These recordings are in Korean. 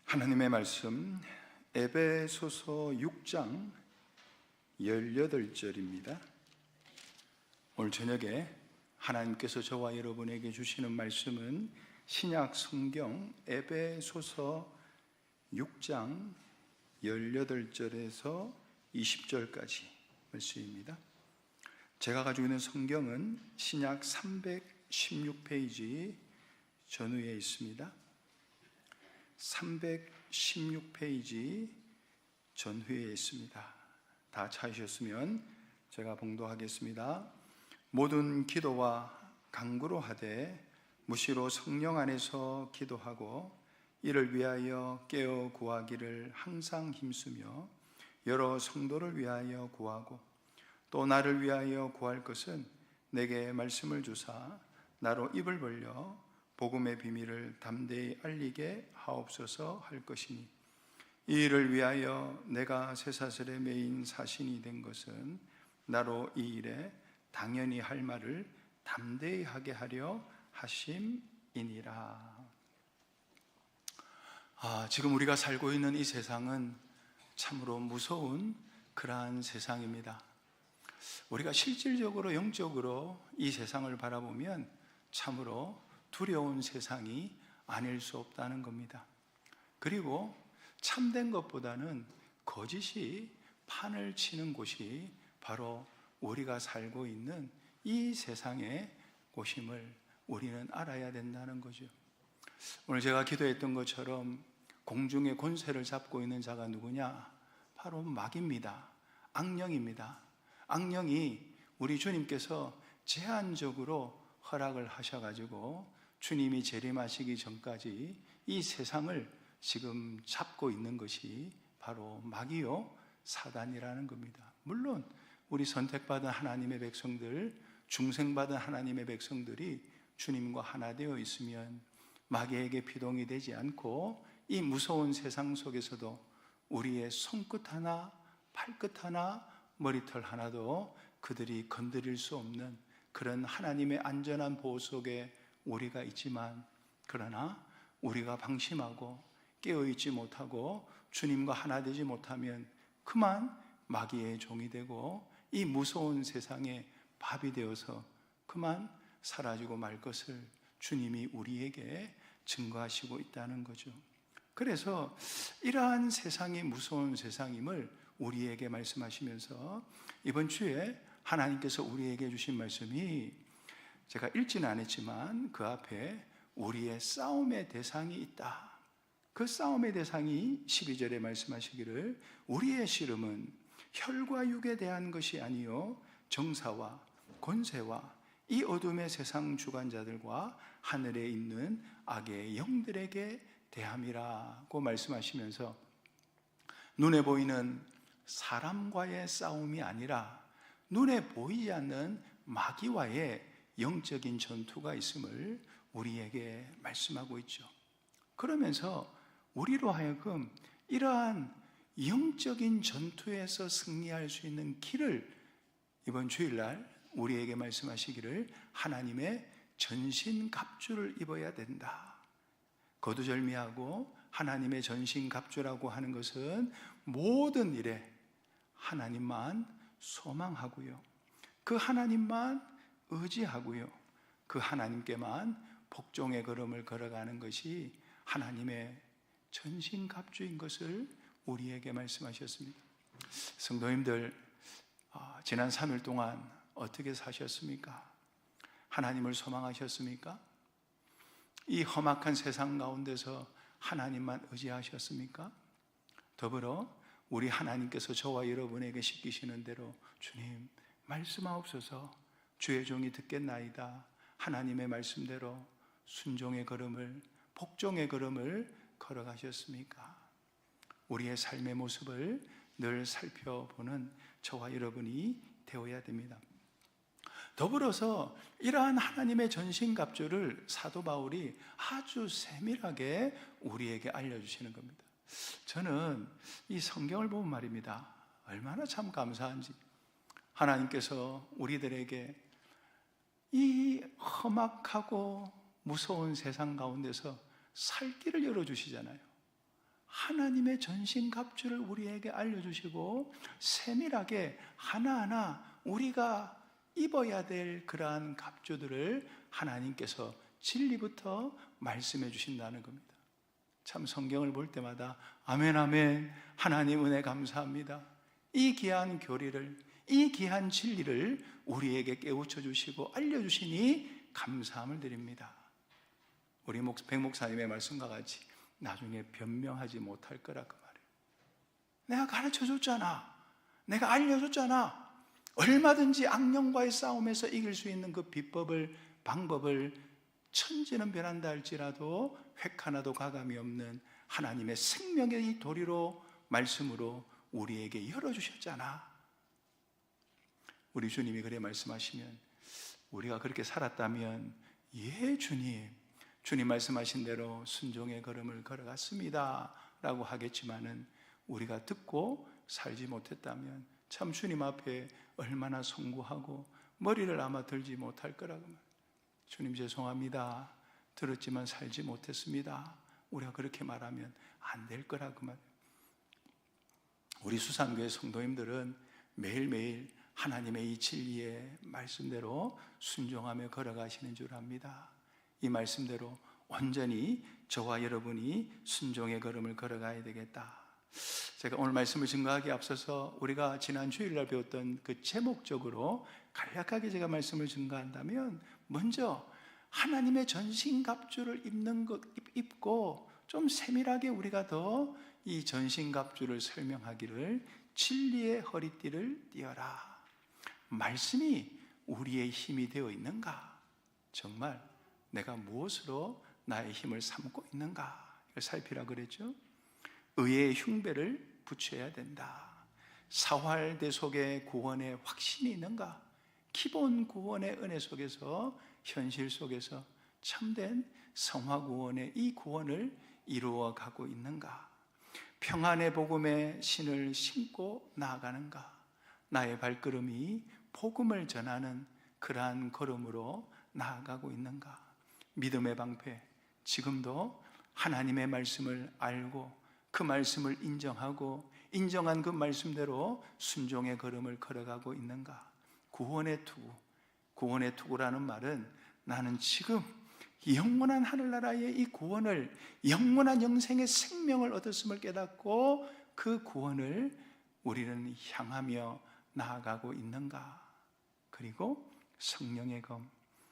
하나님의 말씀 에베소서 6장 18절입니다. 오늘 저녁에 하나님께서 저와 여러분에게 주시는 말씀은 신약 성경 에베소서 6장 18절에서 20절까지 말씀입니다. 제가 가지고 있는 성경은 신약 316페이지 전후에 있습니다. 316페이지 전후에 있습니다. 다 찾으셨으면 제가 봉독하겠습니다. 모든 기도와 간구로 하되 무시로 성령 안에서 기도하고 이를 위하여 깨어 구하기를 항상 힘쓰며 여러 성도를 위하여 구하고 또 나를 위하여 구할 것은 내게 말씀을 주사 나로 입을 벌려 복음의 비밀을 담대히 알리게 하옵소서 할 것이니 이 일을 위하여 내가 쇠사슬에 매인 사신이 된 것은 나로 이 일에 당연히 할 말을 담대히 하게 하려 하심이니라. 지금 우리가 살고 있는 이 세상은 참으로 무서운 그러한 세상입니다. 우리가 실질적으로 영적으로 이 세상을 바라보면 참으로 두려운 세상이 아닐 수 없다는 겁니다. 그리고 참된 것보다는 거짓이 판을 치는 곳이 바로 우리가 살고 있는 이 세상의 곳임을 우리는 알아야 된다는 거죠. 오늘 제가 기도했던 것처럼 공중의 권세를 잡고 있는 자가 누구냐? 바로 마귀입니다. 악령입니다. 악령이 우리 주님께서 제한적으로 허락을 하셔가지고 주님이 재림하시기 전까지 이 세상을 지금 잡고 있는 것이 바로 마귀요 사단이라는 겁니다. 물론 우리 선택받은 하나님의 백성들, 중생받은 하나님의 백성들이 주님과 하나 되어 있으면 마귀에게 피동이 되지 않고 이 무서운 세상 속에서도 우리의 손끝 하나, 발끝 하나, 머리털 하나도 그들이 건드릴 수 없는 그런 하나님의 안전한 보호 속에 우리가 있지만, 그러나 우리가 방심하고 깨어있지 못하고 주님과 하나 되지 못하면 그만 마귀의 종이 되고 이 무서운 세상의 밥이 되어서 그만 사라지고 말 것을 주님이 우리에게 증거하시고 있다는 거죠. 그래서 이러한 세상이 무서운 세상임을 우리에게 말씀하시면서 이번 주에 하나님께서 우리에게 주신 말씀이, 제가 읽지는 않았지만 그 앞에 우리의 싸움의 대상이 있다. 그 싸움의 대상이 12절에 말씀하시기를 우리의 씨름은 혈과 육에 대한 것이 아니요 정사와 권세와 이 어둠의 세상 주관자들과 하늘에 있는 악의 영들에게 대함이라고 말씀하시면서 눈에 보이는 사람과의 싸움이 아니라 눈에 보이지 않는 마귀와의 영적인 전투가 있음을 우리에게 말씀하고 있죠. 그러면서 우리로 하여금 이러한 영적인 전투에서 승리할 수 있는 길을 이번 주일날 우리에게 말씀하시기를 하나님의 전신갑주를 입어야 된다. 거두절미하고 하나님의 전신갑주라고 하는 것은 모든 일에 하나님만 소망하고요, 그 하나님만 의지하고요, 그 하나님께만 복종의 걸음을 걸어가는 것이 하나님의 전신갑주인 것을 우리에게 말씀하셨습니다. 성도님들, 지난 3일 동안 어떻게 사셨습니까? 하나님을 소망하셨습니까? 이 험악한 세상 가운데서 하나님만 의지하셨습니까? 더불어 우리 하나님께서 저와 여러분에게 시키시는 대로 주님 말씀하옵소서, 주의 종이 듣겠나이다, 하나님의 말씀대로 순종의 걸음을, 복종의 걸음을 걸어가셨습니까? 우리의 삶의 모습을 늘 살펴보는 저와 여러분이 되어야 됩니다. 더불어서 이러한 하나님의 전신갑주를 사도 바울이 아주 세밀하게 우리에게 알려주시는 겁니다. 저는 이 성경을 보면 말입니다, 얼마나 참 감사한지. 하나님께서 우리들에게 이 험악하고 무서운 세상 가운데서 살 길을 열어주시잖아요. 하나님의 전신갑주를 우리에게 알려주시고 세밀하게 하나하나 우리가 입어야 될 그러한 갑주들을 하나님께서 진리부터 말씀해 주신다는 겁니다. 참 성경을 볼 때마다 아멘 아멘, 하나님 은혜 감사합니다. 이 귀한 교리를, 이 귀한 진리를 우리에게 깨우쳐 주시고 알려주시니 감사함을 드립니다. 우리 백 목사님의 말씀과 같이 나중에 변명하지 못할 거라 그 말이에요. 내가 가르쳐 줬잖아, 내가 알려줬잖아. 얼마든지 악령과의 싸움에서 이길 수 있는 그 비법을, 방법을 천지는 변한다 할지라도 획 하나도 가감이 없는 하나님의 생명의 이 도리로, 말씀으로 우리에게 열어주셨잖아. 우리 주님이 그래 말씀하시면 우리가 그렇게 살았다면 예 주님, 주님 말씀하신 대로 순종의 걸음을 걸어갔습니다 라고 하겠지만은 우리가 듣고 살지 못했다면 참 주님 앞에 얼마나 송구하고 머리를 아마 들지 못할 거라고 말해요. 주님 죄송합니다, 들었지만 살지 못했습니다. 우리가 그렇게 말하면 안 될 거라고 말해요. 우리 수산교회 성도님들은 매일매일 하나님의 이 진리의 말씀대로 순종하며 걸어가시는 줄 압니다. 이 말씀대로 온전히 저와 여러분이 순종의 걸음을 걸어가야 되겠다. 제가 오늘 말씀을 증거하기에 앞서서 우리가 지난 주일날 배웠던 그 제목적으로 간략하게 제가 말씀을 증거한다면, 먼저 하나님의 전신갑주를 입고 좀 세밀하게 우리가 더 이 전신갑주를 설명하기를, 진리의 허리띠를 띠어라. 말씀이 우리의 힘이 되어 있는가? 정말 내가 무엇으로 나의 힘을 삼고 있는가? 이걸 살피라 그랬죠. 의의 흉배를 붙여야 된다. 사활대속의 구원의 확신이 있는가? 기본 구원의 은혜 속에서, 현실 속에서 참된 성화구원의 이 구원을 이루어 가고 있는가? 평안의 복음의 신을 신고 나아가는가? 나의 발걸음이 복음을 전하는 그러한 걸음으로 나아가고 있는가? 믿음의 방패, 지금도 하나님의 말씀을 알고 그 말씀을 인정하고 인정한 그 말씀대로 순종의 걸음을 걸어가고 있는가? 구원의 투구, 구원의 투구라는 말은 나는 지금 영원한 하늘나라의 이 구원을, 영원한 영생의 생명을 얻었음을 깨닫고 그 구원을 우리는 향하며 나아가고 있는가? 그리고 성령의 검,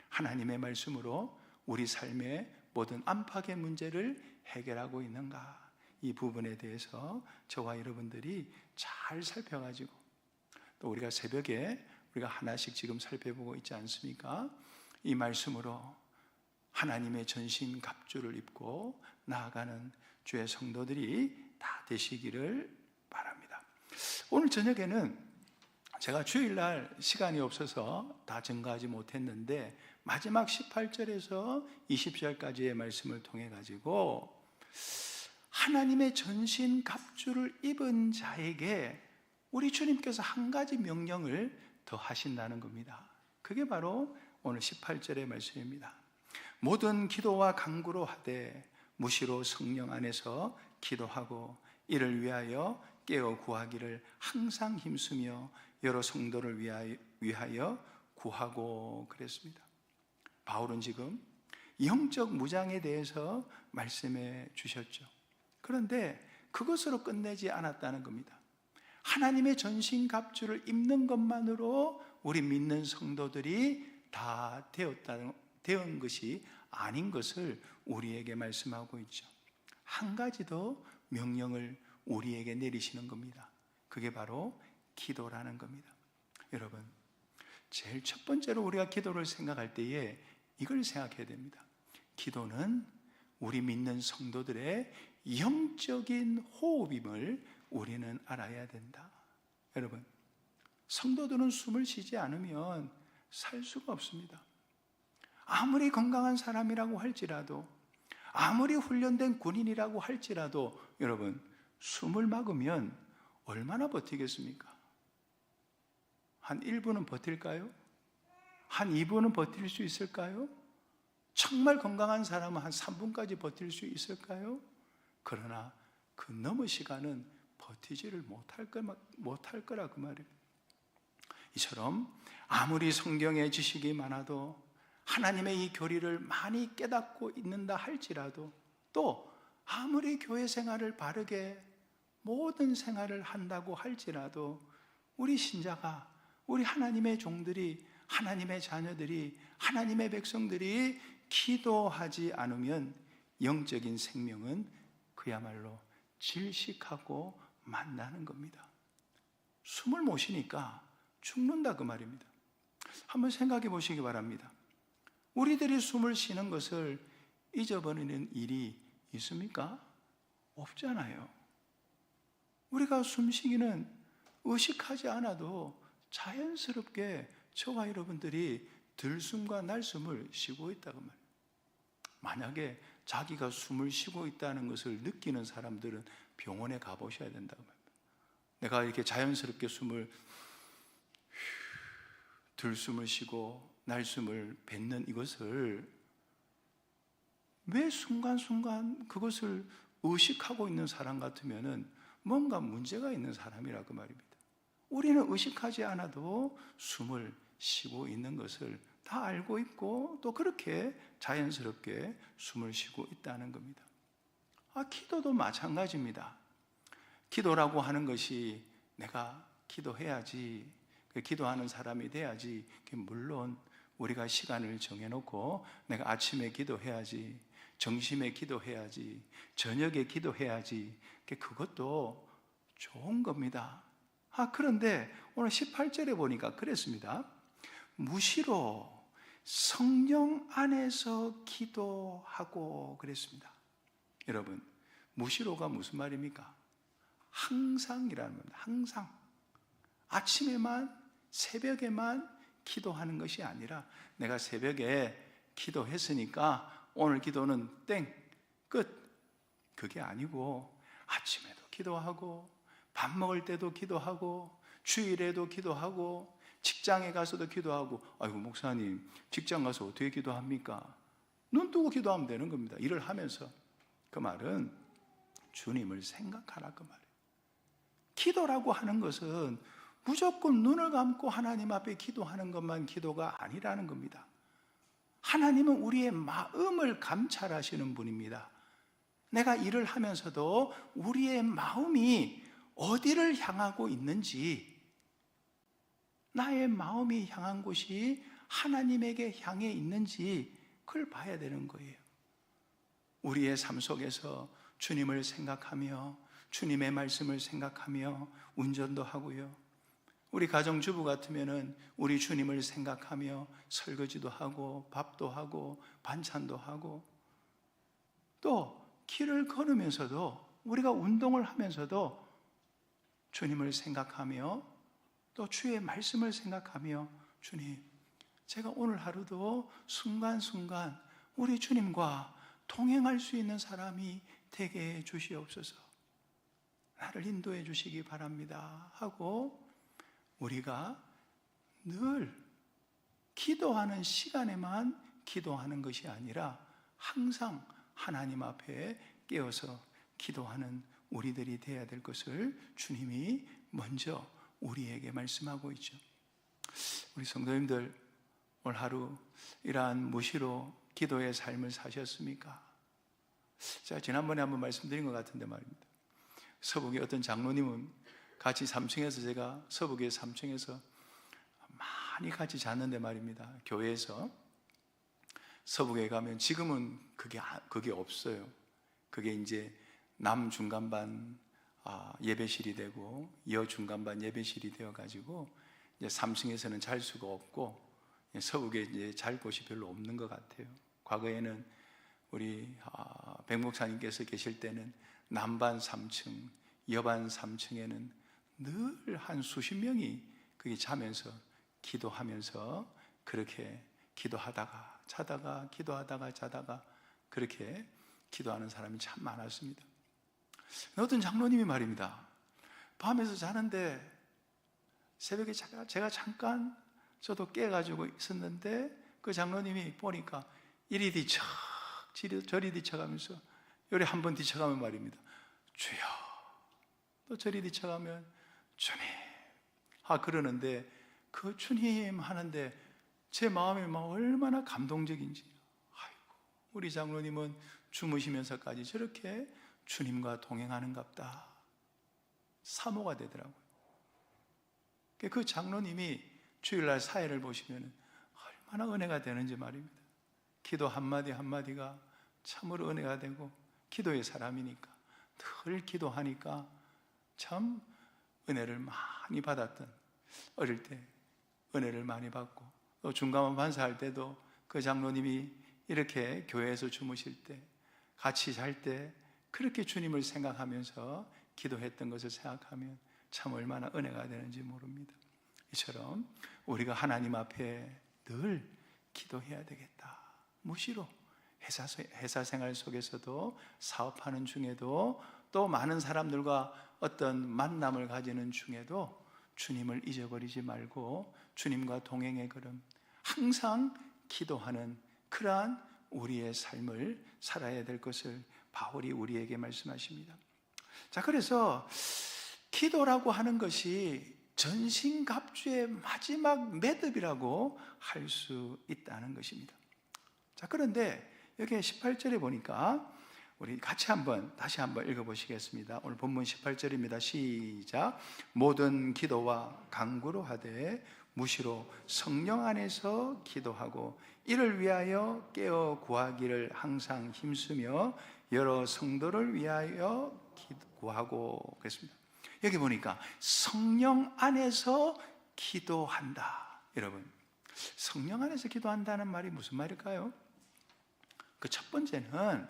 하나님의 말씀으로 우리 삶의 모든 안팎의 문제를 해결하고 있는가? 이 부분에 대해서 저와 여러분들이 잘 살펴가지고, 또 우리가 새벽에 우리가 하나씩 지금 살펴보고 있지 않습니까? 이 말씀으로 하나님의 전신 갑주를 입고 나아가는 주의 성도들이 다 되시기를 바랍니다. 오늘 저녁에는 제가 주일날 시간이 없어서 다 증거하지 못했는데 마지막 18절에서 20절까지의 말씀을 통해 가지고 하나님의 전신 갑주를 입은 자에게 우리 주님께서 한 가지 명령을 더 하신다는 겁니다. 그게 바로 오늘 18절의 말씀입니다. 모든 기도와 간구로 하되 무시로 성령 안에서 기도하고 이를 위하여 깨어 구하기를 항상 힘쓰며 여러 성도를 위하여 구하고 그랬습니다. 바울은 지금 영적 무장에 대해서 말씀해 주셨죠. 그런데 그것으로 끝내지 않았다는 겁니다. 하나님의 전신갑주를 입는 것만으로 우리 믿는 성도들이 다 되은 것이 아닌 것을 우리에게 말씀하고 있죠. 한 가지 더 명령을 우리에게 내리시는 겁니다. 그게 바로 기도라는 겁니다. 여러분, 제일 첫 번째로 우리가 기도를 생각할 때에 이걸 생각해야 됩니다. 기도는 우리 믿는 성도들의 영적인 호흡임을 우리는 알아야 된다. 여러분, 성도들은 숨을 쉬지 않으면 살 수가 없습니다. 아무리 건강한 사람이라고 할지라도, 아무리 훈련된 군인이라고 할지라도 여러분, 숨을 막으면 얼마나 버티겠습니까? 한 1분은 버틸까요? 한 2분은 버틸 수 있을까요? 정말 건강한 사람은 한 3분까지 버틸 수 있을까요? 그러나 그 넘은 시간은 버티지를 못할 거라 그 말이에요. 이처럼 아무리 성경의 지식이 많아도 하나님의 이 교리를 많이 깨닫고 있는다 할지라도, 또 아무리 교회 생활을 바르게 모든 생활을 한다고 할지라도, 우리 신자가, 우리 하나님의 종들이, 하나님의 자녀들이, 하나님의 백성들이 기도하지 않으면 영적인 생명은 그야말로 질식하고 만나는 겁니다. 숨을 못 쉬니까 죽는다 그 말입니다. 한번 생각해 보시기 바랍니다. 우리들이 숨을 쉬는 것을 잊어버리는 일이 있습니까? 없잖아요. 우리가 숨쉬기는 의식하지 않아도 자연스럽게 저와 여러분들이 들숨과 날숨을 쉬고 있다고 말이에요. 만약에 자기가 숨을 쉬고 있다는 것을 느끼는 사람들은 병원에 가보셔야 된다고 말입니다. 내가 이렇게 자연스럽게 들숨을 쉬고 날숨을 뱉는 이것을 왜 순간순간 그것을 의식하고 있는 사람 같으면은 뭔가 문제가 있는 사람이라 그 말입니다. 우리는 의식하지 않아도 숨을 쉬고 있는 것을 다 알고 있고, 또 그렇게 자연스럽게 숨을 쉬고 있다는 겁니다. 기도도 마찬가지입니다. 기도라고 하는 것이 내가 기도해야지, 기도하는 사람이 돼야지, 물론 우리가 시간을 정해놓고 내가 아침에 기도해야지, 점심에 기도해야지, 저녁에 기도해야지, 그것도 좋은 겁니다. 그런데 오늘 18절에 보니까 그랬습니다. 무시로 성령 안에서 기도하고 그랬습니다. 여러분, 무시로가 무슨 말입니까? 항상이라는 겁니다. 항상. 아침에만, 새벽에만 기도하는 것이 아니라, 내가 새벽에 기도했으니까 오늘 기도는 땡, 끝. 그게 아니고 아침에도 기도하고, 밥 먹을 때도 기도하고, 주일에도 기도하고, 직장에 가서도 기도하고. 아이고 목사님, 직장 가서 어떻게 기도합니까? 눈 뜨고 기도하면 되는 겁니다. 일을 하면서. 그 말은 주님을 생각하라 그 말이에요. 기도라고 하는 것은 무조건 눈을 감고 하나님 앞에 기도하는 것만 기도가 아니라는 겁니다. 하나님은 우리의 마음을 감찰하시는 분입니다. 내가 일을 하면서도 우리의 마음이 어디를 향하고 있는지, 나의 마음이 향한 곳이 하나님에게 향해 있는지 그걸 봐야 되는 거예요. 우리의 삶 속에서 주님을 생각하며 주님의 말씀을 생각하며 운전도 하고요, 우리 가정주부 같으면은 우리 주님을 생각하며 설거지도 하고 밥도 하고 반찬도 하고, 또 길을 걸으면서도, 우리가 운동을 하면서도 주님을 생각하며, 또 주의 말씀을 생각하며, 주님, 제가 오늘 하루도 순간순간 우리 주님과 동행할 수 있는 사람이 되게 해 주시옵소서, 나를 인도해 주시기 바랍니다 하고, 우리가 늘 기도하는 시간에만 기도하는 것이 아니라 항상 하나님 앞에 깨어서 기도하는 우리들이 되어야 될 것을 주님이 먼저 우리에게 말씀하고 있죠. 우리 성도님들, 오늘 하루 이러한 무시로 기도의 삶을 사셨습니까? 제가 지난번에 한번 말씀드린 것 같은데 말입니다. 서북의 어떤 장로님은 같이 3층에서, 제가 서북의 3층에서 많이 같이 잤는데 말입니다. 교회에서 서북에 가면, 지금은 그게 없어요. 그게 이제 남 중간반 예배실이 되고 여 중간반 예배실이 되어가지고 이제 3층에서는 잘 수가 없고, 서북에 이제 잘 곳이 별로 없는 것 같아요. 과거에는 우리 백 목사님께서 계실 때는 남반 3층, 여반 3층에는 늘 한 수십 명이 거기 자면서 기도하면서, 그렇게 기도하다가 자다가 기도하다가 자다가 그렇게 기도하는 사람이 참 많았습니다. 어떤 장로님이 말입니다, 밤에서 자는데 새벽에 제가 잠깐 저도 깨가지고 있었는데, 그 장로님이 보니까 이리 뒤척 저리 뒤척하면서, 요리 한번 뒤척하면 말입니다, 주여. 또 저리 뒤쳐가면 주님. 그러는데 그 주님 하는데 제 마음이 막 얼마나 감동적인지. 아이고, 우리 장로님은 주무시면서까지 저렇게 주님과 동행하는갑다. 사모가 되더라고요. 그 장로님이 주일날 사회를 보시면 얼마나 은혜가 되는지 말입니다. 기도 한마디 한마디가 참으로 은혜가 되고, 기도의 사람이니까 늘 기도하니까 참 은혜를 많이 받았던, 어릴 때 은혜를 많이 받고, 또 중감원 반사할 때도 그 장로님이 이렇게 교회에서 주무실 때, 같이 잘 때 그렇게 주님을 생각하면서 기도했던 것을 생각하면 참 얼마나 은혜가 되는지 모릅니다. 이처럼 우리가 하나님 앞에 늘 기도해야 되겠다. 무시로 회사 생활 속에서도, 사업하는 중에도, 또 많은 사람들과 어떤 만남을 가지는 중에도 주님을 잊어버리지 말고 주님과 동행의 걸음, 항상 기도하는 그러한 우리의 삶을 살아야 될 것을 바울이 우리에게 말씀하십니다. 자, 그래서 기도라고 하는 것이 전신갑주의 마지막 매듭이라고 할 수 있다는 것입니다. 자, 그런데 여기 18절에 보니까 우리 같이 다시 한번 읽어보시겠습니다. 오늘 본문 18절입니다. 시작. 모든 기도와 간구로 하되 무시로 성령 안에서 기도하고 이를 위하여 깨어 구하기를 항상 힘쓰며 여러 성도를 위하여 구하고 그랬습니다. 여기 보니까 성령 안에서 기도한다. 여러분, 성령 안에서 기도한다는 말이 무슨 말일까요? 그 첫 번째는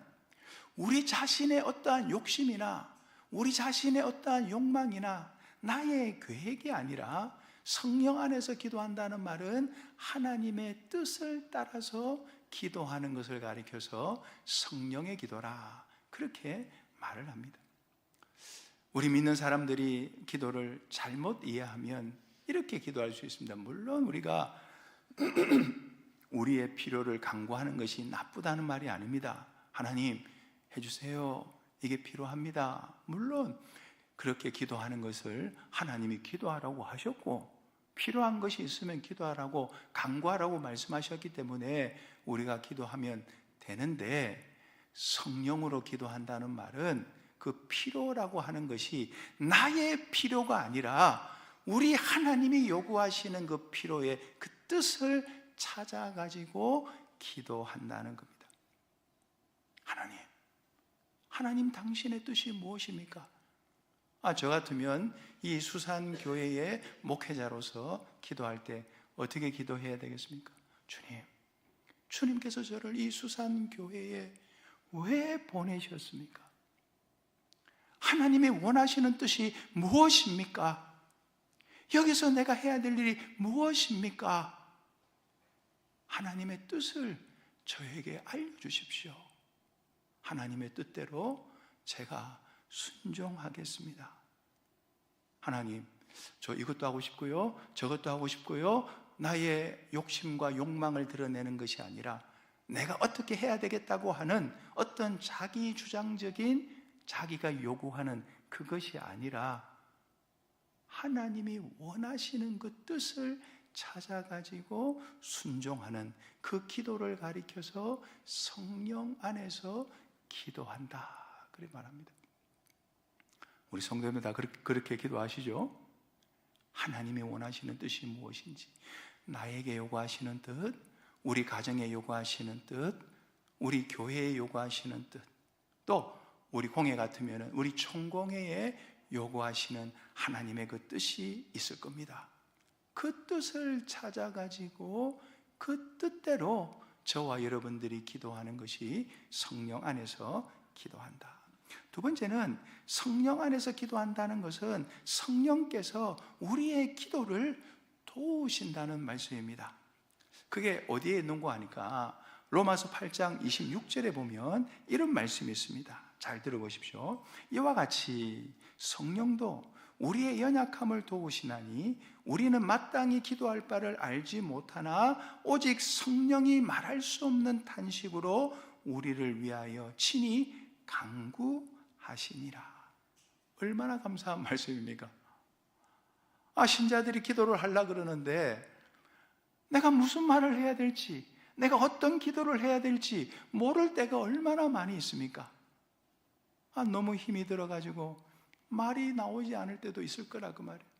우리 자신의 어떠한 욕심이나 우리 자신의 어떠한 욕망이나 나의 계획이 아니라 성령 안에서 기도한다는 말은 하나님의 뜻을 따라서 기도하는 것을 가리켜서 성령의 기도라, 그렇게 말을 합니다. 우리 믿는 사람들이 기도를 잘못 이해하면 이렇게 기도할 수 있습니다. 물론 우리가 우리의 필요를 간구하는 것이 나쁘다는 말이 아닙니다. 하나님 해주세요, 이게 필요합니다. 물론 그렇게 기도하는 것을 하나님이 기도하라고 하셨고, 필요한 것이 있으면 기도하라고, 간구하라고 말씀하셨기 때문에 우리가 기도하면 되는데, 성령으로 기도한다는 말은 그 필요라고 하는 것이 나의 필요가 아니라 우리 하나님이 요구하시는 그 필요의 그 뜻을 찾아가지고 기도한다는 겁니다. 하나님 당신의 뜻이 무엇입니까? 저 같으면 이 수산교회의 목회자로서 기도할 때 어떻게 기도해야 되겠습니까? 주님께서 저를 이 수산교회에 왜 보내셨습니까? 하나님이 원하시는 뜻이 무엇입니까? 여기서 내가 해야 될 일이 무엇입니까? 하나님의 뜻을 저에게 알려주십시오. 하나님의 뜻대로 제가 순종하겠습니다. 하나님, 저 이것도 하고 싶고요, 저것도 하고 싶고요, 나의 욕심과 욕망을 드러내는 것이 아니라 내가 어떻게 해야 되겠다고 하는 어떤 자기 주장적인, 자기가 요구하는 그것이 아니라 하나님이 원하시는 그 뜻을 찾아가지고 순종하는 그 기도를 가리켜서 성령 안에서 기도한다, 그렇게 말합니다. 우리 성도님들 다 그렇게 기도하시죠? 하나님이 원하시는 뜻이 무엇인지, 나에게 요구하시는 뜻, 우리 가정에 요구하시는 뜻, 우리 교회에 요구하시는 뜻, 또 우리 공회 같으면 우리 총공회에 요구하시는 하나님의 그 뜻이 있을 겁니다. 그 뜻을 찾아가지고 그 뜻대로 저와 여러분들이 기도하는 것이 성령 안에서 기도한다. 두 번째는 성령 안에서 기도한다는 것은 성령께서 우리의 기도를 도우신다는 말씀입니다. 그게 어디에 있는고 하니까 로마서 8장 26절에 보면 이런 말씀이 있습니다. 잘 들어보십시오. 이와 같이 성령도 우리의 연약함을 도우시나니 우리는 마땅히 기도할 바를 알지 못하나 오직 성령이 말할 수 없는 탄식으로 우리를 위하여 친히 간구하시니라. 얼마나 감사한 말씀입니까? 신자들이 기도를 하려고 그러는데 내가 무슨 말을 해야 될지, 내가 어떤 기도를 해야 될지 모를 때가 얼마나 많이 있습니까? 너무 힘이 들어가지고 말이 나오지 않을 때도 있을 거라 그 말이에요.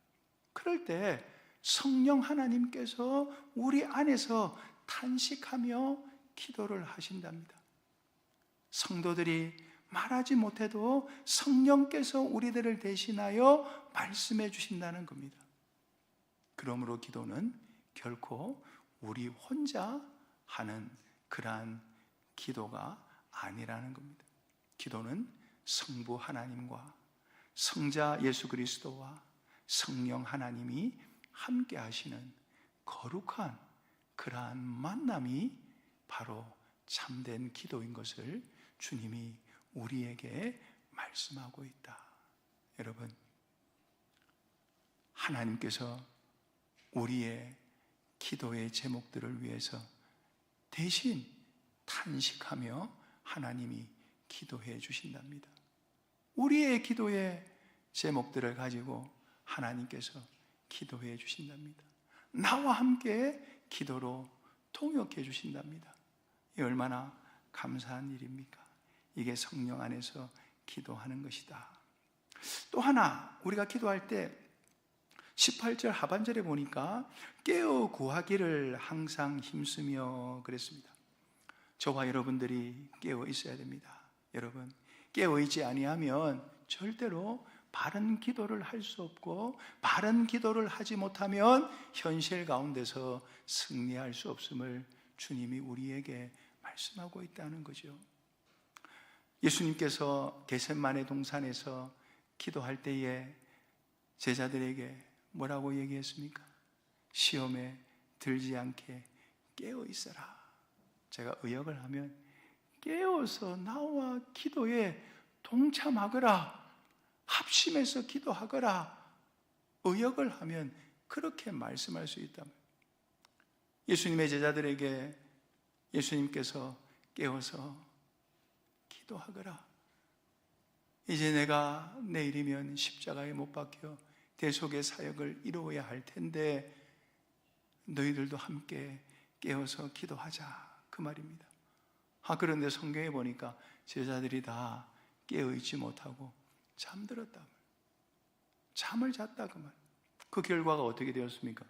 그럴 때 성령 하나님께서 우리 안에서 탄식하며 기도를 하신답니다. 성도들이 말하지 못해도 성령께서 우리들을 대신하여 말씀해 주신다는 겁니다. 그러므로 기도는 결코 우리 혼자 하는 그러한 기도가 아니라는 겁니다. 기도는 성부 하나님과 성자 예수 그리스도와 성령 하나님이 함께 하시는 거룩한 그러한 만남이 바로 참된 기도인 것을 주님이 우리에게 말씀하고 있다. 여러분, 하나님께서 우리의 기도의 제목들을 위해서 대신 탄식하며 하나님이 기도해 주신답니다. 우리의 기도의 제목들을 가지고 하나님께서 기도해 주신답니다. 나와 함께 기도로 통역해 주신답니다. 이 얼마나 감사한 일입니까? 이게 성령 안에서 기도하는 것이다. 또 하나, 우리가 기도할 때 18절 하반절에 보니까 깨어 구하기를 항상 힘쓰며 그랬습니다. 저와 여러분들이 깨어 있어야 됩니다. 여러분, 깨어 있지 아니하면 절대로 바른 기도를 할 수 없고, 바른 기도를 하지 못하면 현실 가운데서 승리할 수 없음을 주님이 우리에게 말씀하고 있다는 거죠. 예수님께서 겟세마네 동산에서 기도할 때에 제자들에게 뭐라고 얘기했습니까? 시험에 들지 않게 깨어 있어라. 제가 의역을 하면 깨어서 나와 기도에 동참하거라, 합심해서 기도하거라, 의역을 하면 그렇게 말씀할 수 있다. 예수님의 제자들에게 예수님께서 깨어서 기도하거라. 이제 내가 내일이면 십자가에 못 박혀 대속의 사역을 이루어야 할 텐데 너희들도 함께 깨어서 기도하자, 그 말입니다. 그런데 성경에 보니까 제자들이 다 깨어있지 못하고 잠들었다, 잠을 잤다, 그 말. 그 결과가 어떻게 되었습니까?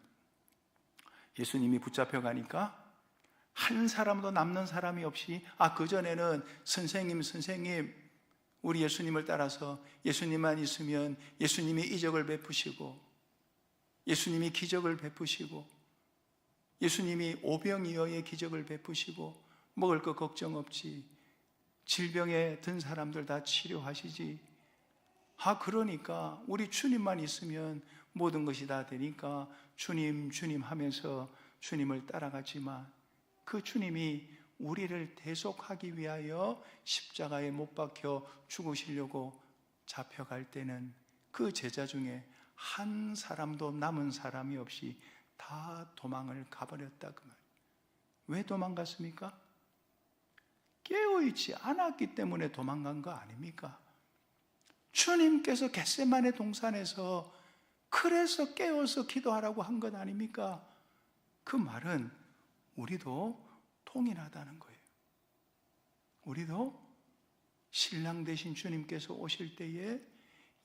예수님이 붙잡혀 가니까 한 사람도 남는 사람이 없이, 그전에는 선생님 우리 예수님을 따라서 예수님만 있으면 예수님이 이적을 베푸시고, 예수님이 기적을 베푸시고, 예수님이 오병이어의 기적을 베푸시고, 먹을 것 걱정 없지, 질병에 든 사람들 다 치료하시지, 그러니까 우리 주님만 있으면 모든 것이 다 되니까 주님 하면서 주님을 따라갔지만, 그 주님이 우리를 대속하기 위하여 십자가에 못 박혀 죽으시려고 잡혀갈 때는 그 제자 중에 한 사람도 남은 사람이 없이 다 도망을 가버렸다, 그 말. 왜 도망갔습니까? 깨어있지 않았기 때문에 도망간 거 아닙니까? 주님께서 겟세마네 동산에서 그래서 깨어서 기도하라고 한 것 아닙니까? 그 말은 우리도 동일하다는 거예요. 우리도 신랑 되신 주님께서 오실 때에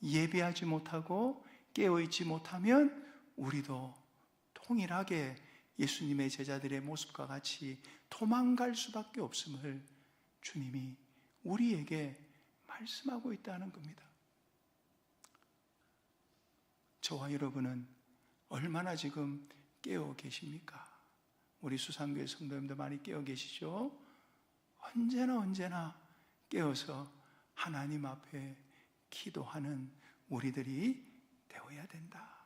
예비하지 못하고 깨어있지 못하면 우리도 동일하게 예수님의 제자들의 모습과 같이 도망갈 수밖에 없음을 주님이 우리에게 말씀하고 있다는 겁니다. 저와 여러분은 얼마나 지금 깨어 계십니까? 우리 수상교회 성도님들 많이 깨어 계시죠? 언제나 깨어서 하나님 앞에 기도하는 우리들이 되어야 된다.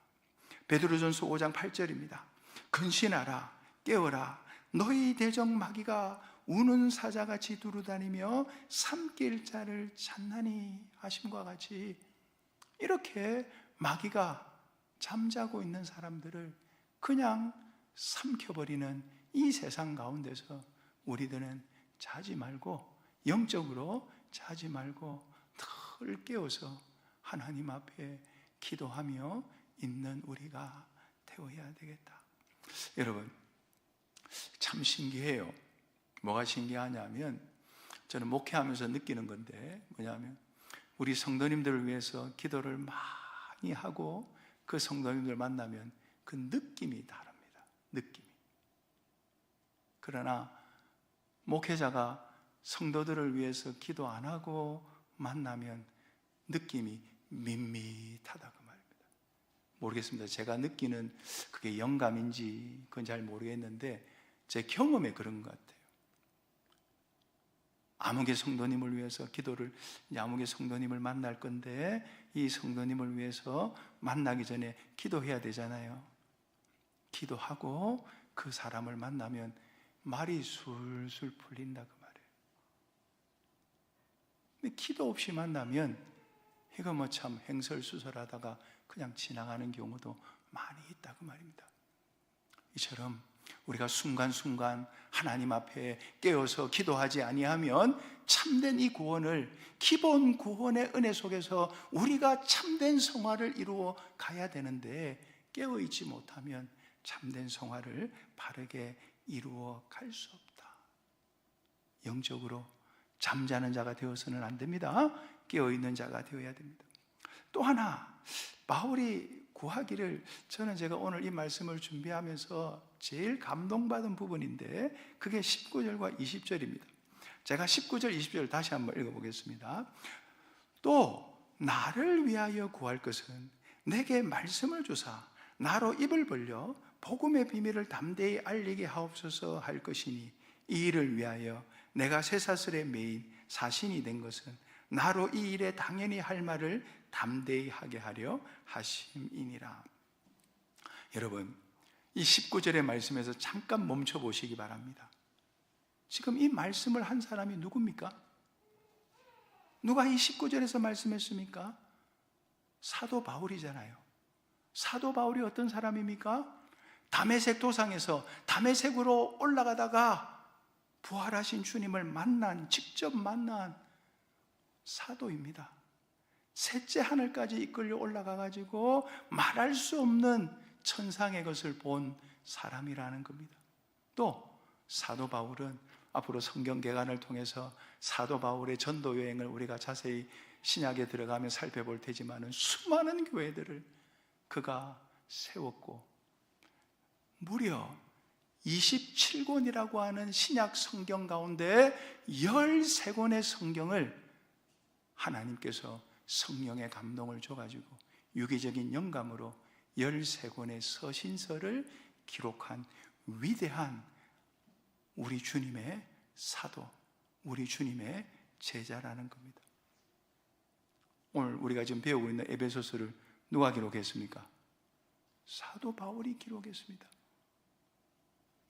베드로전서 5장 8절입니다. 근신하라, 깨어라, 너희 대적 마귀가 우는 사자같이 두루다니며 삼킬 자를 찾나니 하심과 같이, 이렇게 마귀가 잠자고 있는 사람들을 그냥 삼켜버리는 이 세상 가운데서 우리들은 자지 말고, 영적으로 자지 말고 늘 깨어서 하나님 앞에 기도하며 있는 우리가 되어야 되겠다. 여러분, 참 신기해요. 뭐가 신기하냐면, 저는 목회하면서 느끼는 건데 뭐냐면, 우리 성도님들을 위해서 기도를 많이 하고 그 성도님들 만나면 그 느낌이 다릅니다. 느낌이. 그러나 목회자가 성도들을 위해서 기도 안 하고 만나면 느낌이 밋밋하다 그 말입니다. 모르겠습니다. 제가 느끼는 그게 영감인지 그건 잘 모르겠는데 제 경험에 그런 것 같아요. 아무개 성도님을 위해서 기도를, 아무개 성도님을 만날 건데 이 성도님을 위해서 만나기 전에 기도해야 되잖아요. 기도하고 그 사람을 만나면 말이 술술 풀린다 그 말이에요. 근데 기도 없이 만나면 이거 뭐 참 행설수설하다가 그냥 지나가는 경우도 많이 있다 그 말입니다. 이처럼 우리가 순간순간 하나님 앞에 깨어서 기도하지 아니하면 참된 이 구원을, 기본 구원의 은혜 속에서 우리가 참된 성화를 이루어 가야 되는데 깨어있지 못하면 참된 성화를 바르게 이루어 갈 수 없다. 영적으로 잠자는 자가 되어서는 안 됩니다. 깨어있는 자가 되어야 됩니다. 또 하나, 바울이 구하기를, 저는 제가 오늘 이 말씀을 준비하면서 제일 감동받은 부분인데 그게 19절과 20절입니다. 제가 19절, 20절 다시 한번 읽어보겠습니다. 또 나를 위하여 구할 것은 내게 말씀을 주사 나로 입을 벌려 복음의 비밀을 담대히 알리게 하옵소서 할 것이니, 이 일을 위하여 내가 쇠사슬에 매인 사신이 된 것은 나로 이 일에 당연히 할 말을 담대히 하게 하려 하심이니라. 여러분, 이 19절의 말씀에서 잠깐 멈춰 보시기 바랍니다. 지금 이 말씀을 한 사람이 누굽니까? 누가 이 19절에서 말씀했습니까? 사도 바울이잖아요. 사도 바울이 어떤 사람입니까? 다메섹 도상에서 다메섹으로 올라가다가 부활하신 주님을 직접 만난 사도입니다. 셋째 하늘까지 이끌려 올라가가지고 말할 수 없는 천상의 것을 본 사람이라는 겁니다. 또 사도 바울은 앞으로 성경 개관을 통해서 사도 바울의 전도 여행을 우리가 자세히 신약에 들어가면 살펴볼 테지만은 수많은 교회들을 그가 세웠고, 무려 27권이라고 하는 신약 성경 가운데 13권의 성경을 하나님께서 성령의 감동을 줘가지고 유기적인 영감으로 13권의 서신서를 기록한 위대한 우리 주님의 사도, 우리 주님의 제자라는 겁니다. 오늘 우리가 지금 배우고 있는 에베소서를 누가 기록했습니까? 사도 바울이 기록했습니다.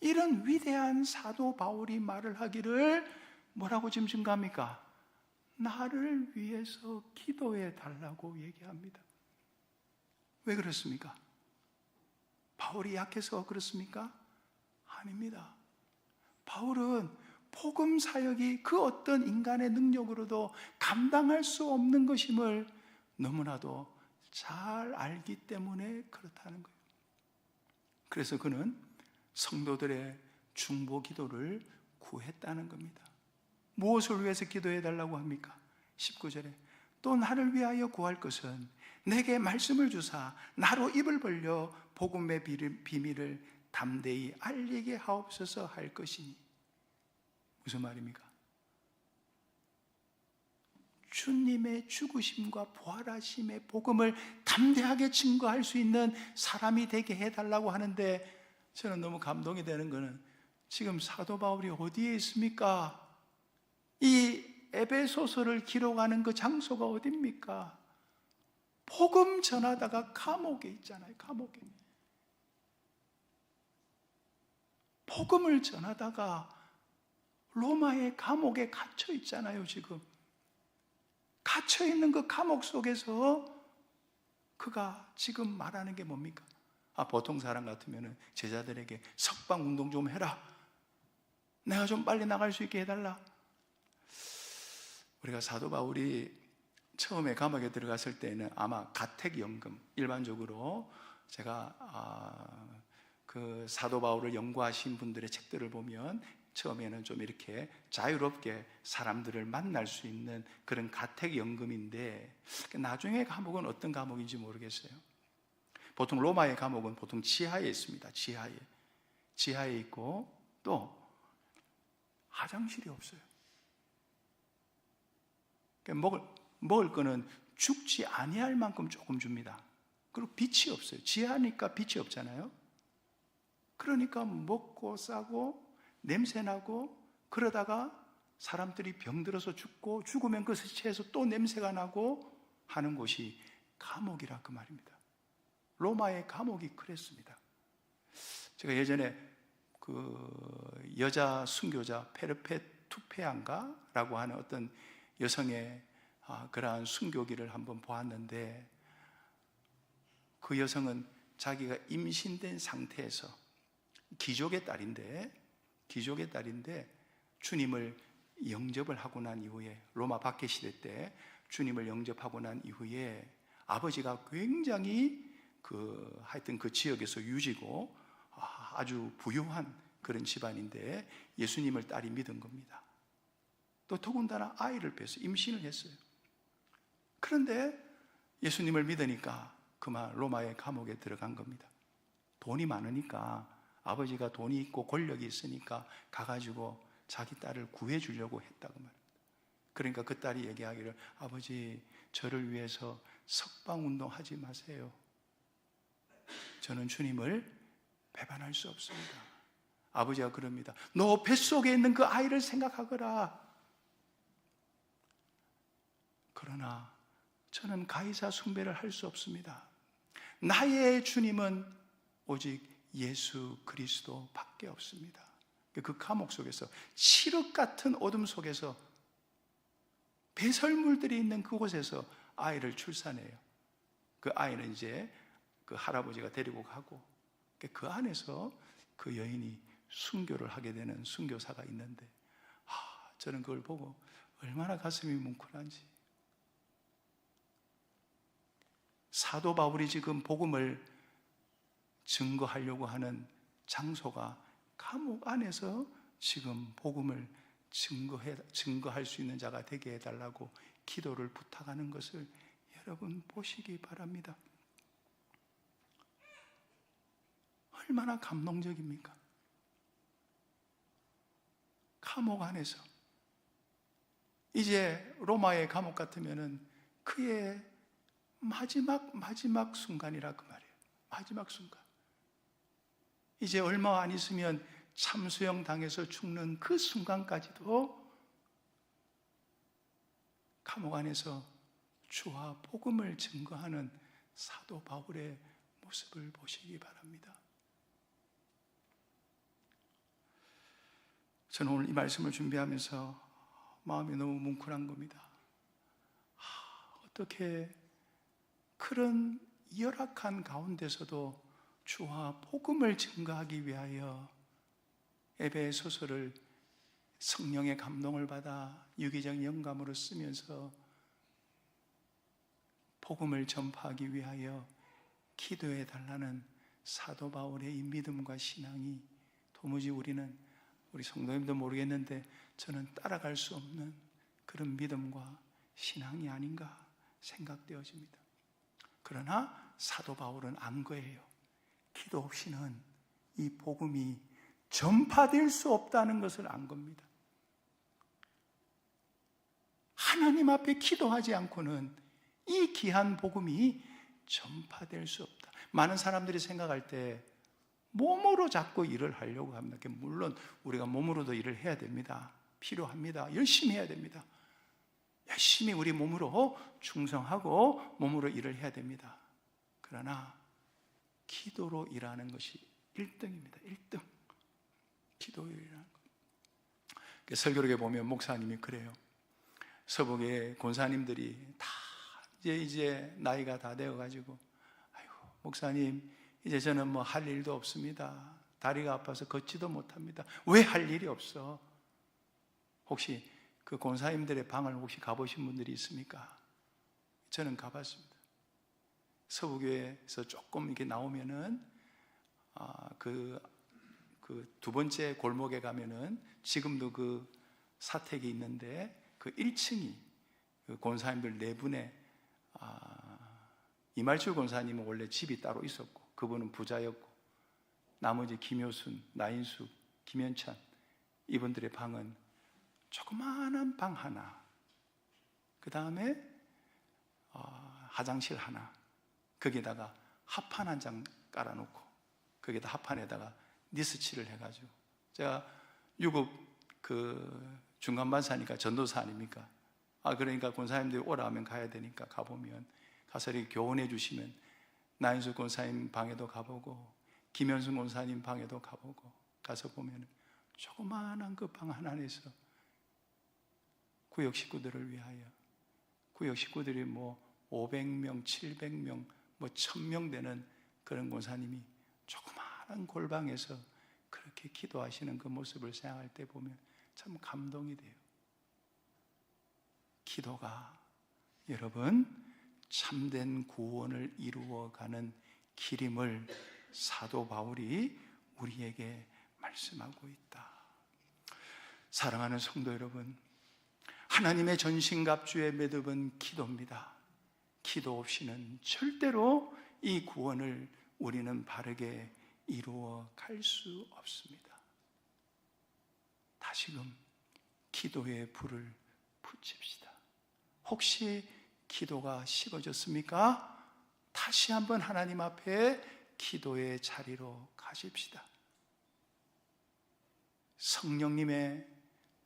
이런 위대한 사도 바울이 말을 하기를 뭐라고 지금 증가합니까? 나를 위해서 기도해 달라고 얘기합니다. 왜 그렇습니까? 바울이 약해서 그렇습니까? 아닙니다. 바울은 복음 사역이 그 어떤 인간의 능력으로도 감당할 수 없는 것임을 너무나도 잘 알기 때문에 그렇다는 거예요. 그래서 그는 성도들의 중보 기도를 구했다는 겁니다. 무엇을 위해서 기도해 달라고 합니까? 19절에 또 나를 위하여 구할 것은 내게 말씀을 주사 나로 입을 벌려 복음의 비밀을 담대히 알리게 하옵소서 할 것이니. 무슨 말입니까? 주님의 죽으심과 부활하심의 복음을 담대하게 증거할 수 있는 사람이 되게 해달라고 하는데, 저는 너무 감동이 되는 것은 지금 사도 바울이 어디에 있습니까? 이 에베소서를 기록하는 그 장소가 어디입니까? 복음 전하다가 감옥에 있잖아요. 감옥에. 복음을 전하다가 로마의 감옥에 갇혀 있잖아요. 지금 갇혀 있는 그 감옥 속에서 그가 지금 말하는 게 뭡니까? 보통 사람 같으면 제자들에게 석방 운동 좀 해라, 내가 좀 빨리 나갈 수 있게 해달라. 우리가 사도 바울이 처음에 감옥에 들어갔을 때는 아마 가택연금, 일반적으로 제가 그 사도 바울을 연구하신 분들의 책들을 보면 처음에는 좀 이렇게 자유롭게 사람들을 만날 수 있는 그런 가택연금인데, 나중에 감옥은 어떤 감옥인지 모르겠어요. 보통 로마의 감옥은 보통 지하에 있습니다. 지하에 있고, 또 화장실이 없어요. 먹을 거는 죽지 아니할 만큼 조금 줍니다. 그리고 빛이 없어요. 지하니까 빛이 없잖아요. 그러니까 먹고 싸고 냄새나고, 그러다가 사람들이 병들어서 죽고, 죽으면 그 시체에서 또 냄새가 나고 하는 곳이 감옥이라 그 말입니다. 로마의 감옥이 그랬습니다. 제가 예전에 그 여자 순교자 페르페투페안가 라고 하는 어떤 여성의 그러한 순교기를 한번 보았는데, 그 여성은 자기가 임신된 상태에서 귀족의 딸인데 주님을 영접을 하고 난 이후에, 로마 박해 시대 때 주님을 영접하고 난 이후에 아버지가 굉장히 하여튼 그 지역에서 유지고 아주 부유한 그런 집안인데 예수님을 딸이 믿은 겁니다. 또 더군다나 아이를 뵈서 임신을 했어요. 그런데 예수님을 믿으니까 그만 로마의 감옥에 들어간 겁니다. 돈이 많으니까, 아버지가 돈이 있고 권력이 있으니까 가가지고 자기 딸을 구해주려고 했다고 말합니다. 그러니까 그 딸이 얘기하기를, 아버지, 저를 위해서 석방운동 하지 마세요. 저는 주님을 배반할 수 없습니다. 아버지가 그럽니다. 너 뱃속에 있는 그 아이를 생각하거라. 그러나 저는 가이사 숭배를 할 수 없습니다. 나의 주님은 오직 예수 그리스도 밖에 없습니다. 그 감옥 속에서, 칠흑 같은 어둠 속에서, 배설물들이 있는 그곳에서 아이를 출산해요. 그 아이는 이제 그 할아버지가 데리고 가고, 그 안에서 그 여인이 순교를 하게 되는 순교사가 있는데, 저는 그걸 보고 얼마나 가슴이 뭉클한지. 사도 바울이 지금 복음을 증거하려고 하는 장소가 감옥 안에서 지금 복음을 증거할 수 있는 자가 되게 해달라고 기도를 부탁하는 것을 여러분 보시기 바랍니다. 얼마나 감동적입니까? 감옥 안에서, 이제 로마의 감옥 같으면은 그의 마지막 순간이라 그 말이에요. 마지막 순간. 이제 얼마 안 있으면 참수형 당해서 죽는 그 순간까지도 감옥 안에서 주와 복음을 증거하는 사도 바울의 모습을 보시기 바랍니다. 저는 오늘 이 말씀을 준비하면서 마음이 너무 뭉클한 겁니다. 어떻게 그런 열악한 가운데서도 주와 복음을 증거하기 위하여 에베소서를 성령의 감동을 받아 유기적 영감으로 쓰면서 복음을 전파하기 위하여 기도해 달라는 사도 바울의 이 믿음과 신앙이 도무지 우리 성도님도 모르겠는데 저는 따라갈 수 없는 그런 믿음과 신앙이 아닌가 생각되어집니다. 그러나 사도 바울은 안 거예요. 기도 없이는 이 복음이 전파될 수 없다는 것을 안 겁니다. 하나님 앞에 기도하지 않고는 이 귀한 복음이 전파될 수 없다. 많은 사람들이 생각할 때 몸으로 자꾸 일을 하려고 합니다. 물론 우리가 몸으로도 일을 해야 됩니다. 필요합니다. 열심히 해야 됩니다. 열심히 우리 몸으로 충성하고 몸으로 일을 해야 됩니다. 그러나 기도로 일하는 것이 1등입니다. 1등. 기도로 일하는 것. 설교록에 보면 목사님이 그래요. 서북의 권사님들이 다 이제 나이가 다 되어가지고, 아이고 목사님 이제 저는 뭐 할 일도 없습니다. 다리가 아파서 걷지도 못합니다. 왜 할 일이 없어? 혹시 그 권사님들의 방을 혹시 가보신 분들이 있습니까? 저는 가봤습니다. 서부교회에서 조금 이렇게 나오면은 그 두 번째 골목에 가면은 지금도 그 사택이 있는데 그 1층이 그 권사님들 네 분의 이말주 권사님은 원래 집이 따로 있었고 그분은 부자였고 나머지 김효순, 나인숙, 김현찬 이분들의 방은 조그마한 방 하나, 그 다음에 화장실 하나, 거기에다가 합판 한 장 깔아놓고 거기에다 합판에다가 니스칠을 해가지고, 제가 유급 그 중간반사니까 전도사 아닙니까? 그러니까 권사님들이 오라 하면 가야 되니까 가보면 가서 이렇게 교훈해 주시면 나인숙 권사님 방에도 가보고 김현순 권사님 방에도 가보고 가서 보면 조그마한 그 방 하나 안에서 구역 식구들을 위하여, 구역 식구들이 뭐 500명, 700명, 뭐 1000명 되는 그런 권사님이 조그마한 골방에서 그렇게 기도하시는 그 모습을 생각할 때 보면 참 감동이 돼요. 기도가 여러분 참된 구원을 이루어가는 길임을 사도 바울이 우리에게 말씀하고 있다. 사랑하는 성도 여러분, 하나님의 전신갑주의 매듭은 기도입니다. 기도 없이는 절대로 이 구원을 우리는 바르게 이루어 갈 수 없습니다. 다시금 기도의 불을 붙입시다. 혹시 기도가 식어졌습니까? 다시 한번 하나님 앞에 기도의 자리로 가십시다. 성령님의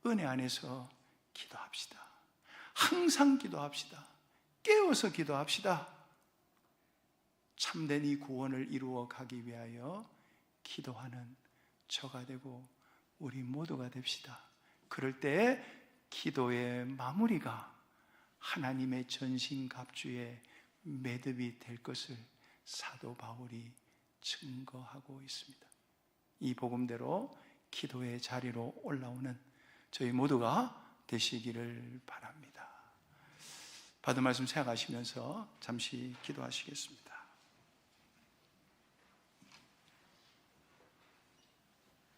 은혜 안에서 기도합시다. 항상 기도합시다. 깨어서 기도합시다. 참된 이 구원을 이루어 가기 위하여 기도하는 저가 되고 우리 모두가 됩시다. 그럴 때 기도의 마무리가 하나님의 전신갑주의 매듭이 될 것을 사도 바울이 증거하고 있습니다. 이 복음대로 기도의 자리로 올라오는 저희 모두가 되시기를 바랍니다. 받은 말씀 생각하시면서 잠시 기도하시겠습니다.